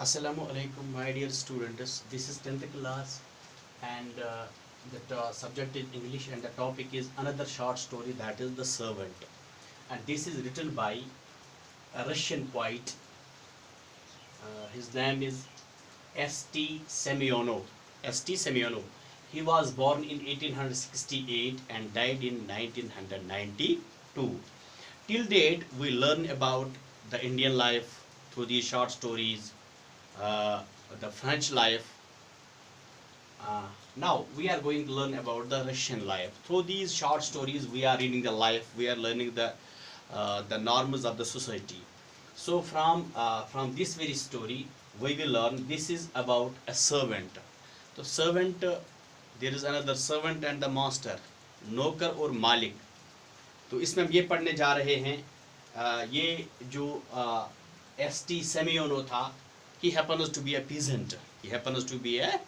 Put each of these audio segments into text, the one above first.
Assalamu alaikum, my dear students. This is 10th class, and the subject is English, and the topic is another short story, that is The Servant. And this is written by a Russian poet. His name is S.T. Semyonov. S.T. Semyonov. He was born in 1868 and died in 1992. Till date, we learn about the Indian life through these short stories, uh, the French life. Now we are going to learn about the Russian life. Through these short stories, we are reading the life. We are learning the norms of the society. So from this very story, we will learn. This is about a servant. तो servant, there is another servant and the master, नौकर और मालिक. तो इसमें हम ये पढ़ने जा रहे हैं. ये जो S.T. Semyonov था, he happens to be a peasant. He happens to be a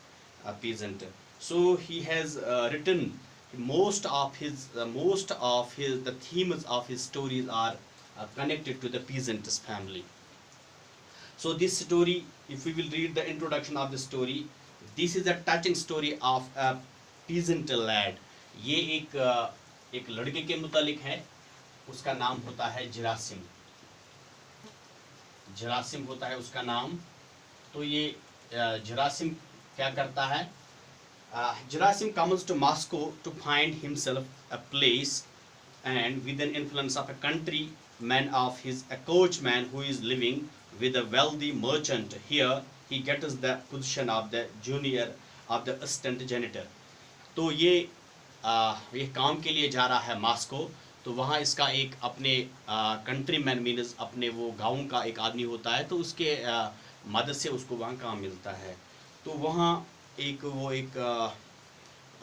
peasant. So he has written most of his the themes of his stories are connected to the peasant's family. So this story, if we will read the introduction of the story, this is a touching story of a peasant lad. ये एक लड़के के मुतालिक है. उसका नाम होता है जरासिम. जरासिम होता है उसका नाम. तो ये जरासिम क्या करता है? Gerasim comes to Moscow to find himself a place, and with an influence of a countryman of his, a coachman who is living with a wealthy merchant. Here he gets the position of the junior of the assistant janitor. तो ये काम के लिए जा रहा है Moscow. तो वहाँ इसका एक अपने कंट्रीमैन मीन्स अपने वो गाँव का एक आदमी होता है. तो उसके मदद से उसको वहाँ काम मिलता है. तो वहाँ एक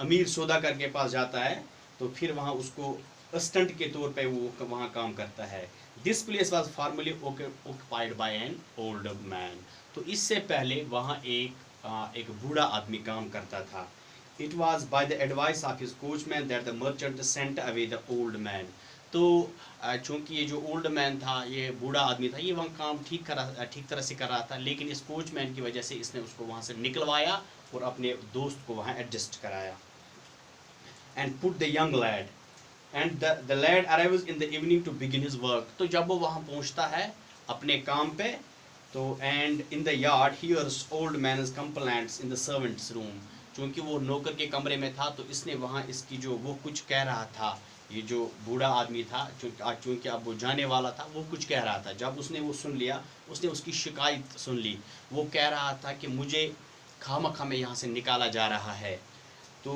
अमीर सौदागर के पास जाता है. तो फिर वहाँ उसको असिस्टेंट के तौर पे वो वहाँ काम करता है. This place was formally occupied by an old man. तो इससे पहले वहाँ एक बूढ़ा आदमी काम करता था. It was by the advice of his coachman that the merchant sent away the old man. तो चूँकि ये जो ओल्ड मैन था, ये बूढ़ा आदमी था, ये वहाँ काम ठीक तरह से कर रहा था, लेकिन इस कोचमैन की वजह से इसने उसको वहाँ से निकलवाया और अपने दोस्त को वहाँ एडजस्ट कराया. And put the young lad and the lad arrives in the evening to begin his work. तो जब वो वहाँ पहुँचता है अपने काम पे, तो and in the yard hears old man's complaints in the servants room. चूँकि वो नौकर के कमरे में था, तो इसने वहाँ इसकी जो वो कुछ कह रहा था, ये जो बूढ़ा आदमी था, चूँकि अब वो जाने वाला था, वो कुछ कह रहा था. जब उसने वो सुन लिया, उसने उसकी शिकायत सुन ली. वो कह रहा था कि मुझे खामखा में यहाँ से निकाला जा रहा है. तो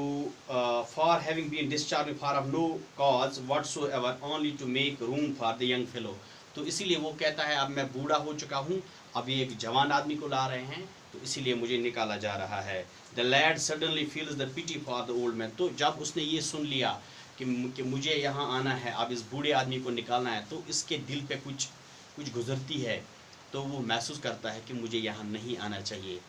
for having been discharge for of no cause whatsoever only to make room for the young fellow. तो इसीलिए वो कहता है अब मैं बूढ़ा हो चुका हूँ, अब ये एक जवान आदमी को ला रहे हैं, तो इसीलिए मुझे निकाला जा रहा है. The lad suddenly feels the pity for the old man. तो जब उसने ये सुन लिया कि मुझे यहाँ आना है, अब इस बूढ़े आदमी को निकालना है, तो इसके दिल पे कुछ गुजरती है. तो वो महसूस करता है कि मुझे यहाँ नहीं आना चाहिए.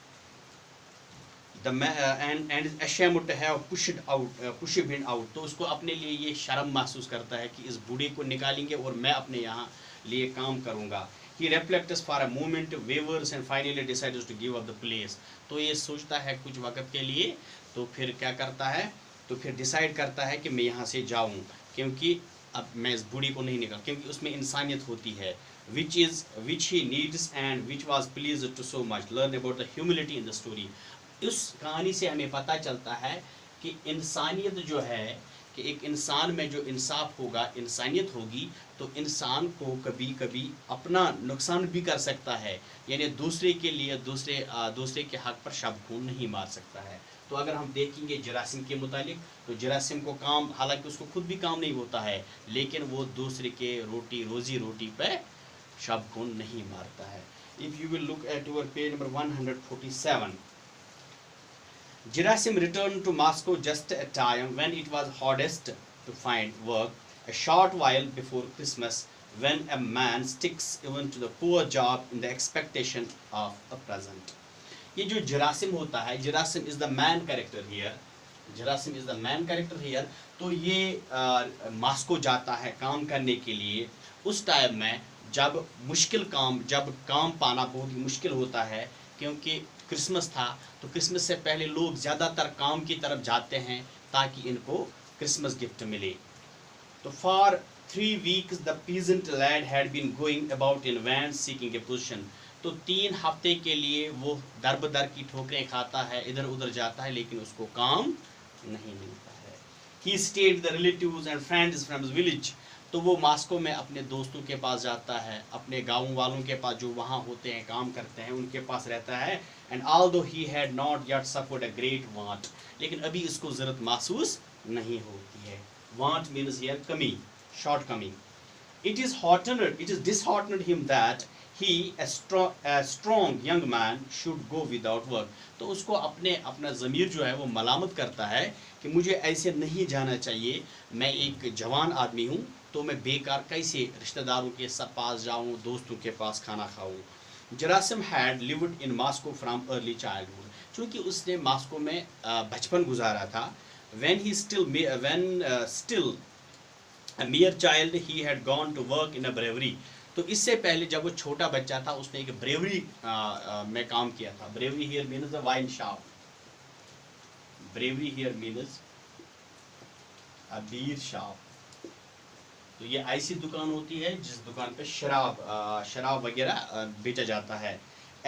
and is ashamed to have pushed him out. तो उसको अपने लिए ये शर्म महसूस करता है कि इस बूढ़े को निकालेंगे और मैं अपने यहाँ लिए काम करूँगा. He reflects for a moment, wavers and finally decides to give up the place. तो ये सोचता है कुछ वक्त के लिए, तो फिर क्या करता है, तो फिर डिसाइड करता है कि मैं यहाँ से जाऊँ, क्योंकि अब मैं इस बूढ़ी को नहीं निकाल, क्योंकि उसमें इंसानियत होती है, which he needs and which was pleased to so much. Learn about the humility in the story. उस कहानी से हमें पता चलता है कि इंसानियत जो है, कि एक इंसान में जो इंसाफ होगा, इंसानियत होगी, तो इंसान को कभी कभी अपना नुकसान भी कर सकता है. यानी दूसरे के लिए दूसरे के हक पर शब खून नहीं मार सकता है. तो अगर हम देखेंगे जरासिम के मुतालिक, तो जरासिम को काम, हालांकि उसको खुद भी काम नहीं होता है, लेकिन वो दूसरे के रोजी रोटी पे शब खून नहीं मारता है. If you will look at your page number 147. Gerasim returned to Moscow just at a time when it was hardest to find work, a short while before Christmas, when a man sticks even to the poor job in the expectation of a present. ये जो जरासिम होता है, जरासिम is the man character here. जरासिम is the man character here. तो ये Moscow जाता है काम करने के लिए उस टाइम में जब काम पाना बहुत ही मुश्किल होता है, क्योंकि क्रिसमस था, तो क्रिसमस से पहले लोग ज़्यादातर काम की तरफ जाते हैं ताकि इनको क्रिसमस गिफ्ट मिले। तो for 3 weeks the peasant lad had been going about in vain seeking a position. तो 3 हफ्ते के लिए वो दर बदर की ठोकरें खाता है, इधर उधर जाता है, लेकिन उसको काम नहीं मिलता है। He stayed the relatives and friends from village. तो वो मास्को में अपने दोस्तों के पास जाता है, अपने गाँव वालों के पास जो वहाँ होते हैं, काम करते हैं, उनके पास रहता है। And although he had not yet suffered a great want, लेकिन अभी इसको ज़रूरत महसूस नहीं होती है। वांट मीन्स हियर कमी, shortcoming. It is disheartened him that he, a strong young man, should go without work. तो उसको अपना ज़मीर जो है वो मलामत करता है कि मुझे ऐसे नहीं जाना चाहिए, मैं एक जवान आदमी हूँ, तो मैं बेकार कैसे रिश्तेदारों के पास जाऊँ, दोस्तों के पास खाना खाऊँ। Gerasim had lived in Moscow from early childhood, चूँकि उसने मॉस्को में बचपन गुजारा था। when still a mere child he had gone to work in a brewery। तो इससे पहले जब वो छोटा बच्चा था उसने एक ब्रेवरी में काम किया था। Bravery here means the wine shop. Bravery here means a Bir shop. तो ये ऐसी दुकान होती है जिस दुकान पे शराब वगैरह बेचा जाता है।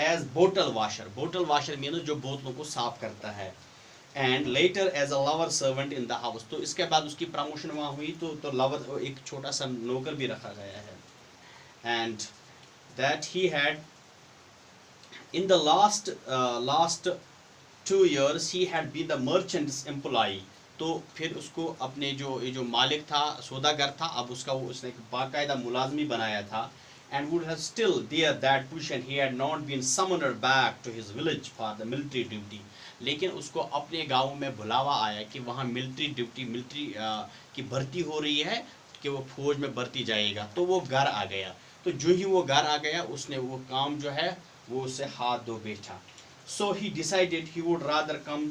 As bottle washer, bottle washer means जो बोतलों को साफ करता है। And later as a lower servant in the house. तो इसके बाद उसकी प्रमोशन वहाँ हुई, तो लवर, एक छोटा सा नौकर भी रखा गया है। And that he had in the last 2 years he had been the merchant's employee. तो फिर उसको अपने जो मालिक था, सौदागर था, अब उसने एक बाकायदा मुलाजमी बनाया था। and would have still there that position he had not been summoned back to his village for the military duty। लेकिन उसको अपने गांव में बुलावा आया कि वहाँ मिलिट्री की भर्ती हो रही है, कि वो फौज में भर्ती जाएगा। तो वो घर आ गया। तो जो ही वो घर आ गया, उसने वो काम जो है वो उसे हाथ धो बैठा। so he decided he would rather come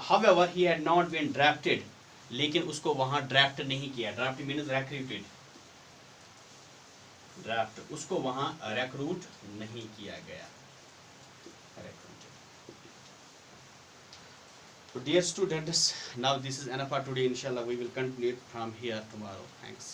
however he had not been drafted। लेकिन उसको वहाँ ड्राफ्ट नहीं किया। ड्राफ्ट मीन्स रिक्रूटेड, ड्राफ्ट, उसको वहाँ रिक्रूट नहीं किया गया। So dear students, now this is enough for today. Inshallah we will continue it from here tomorrow. Thanks.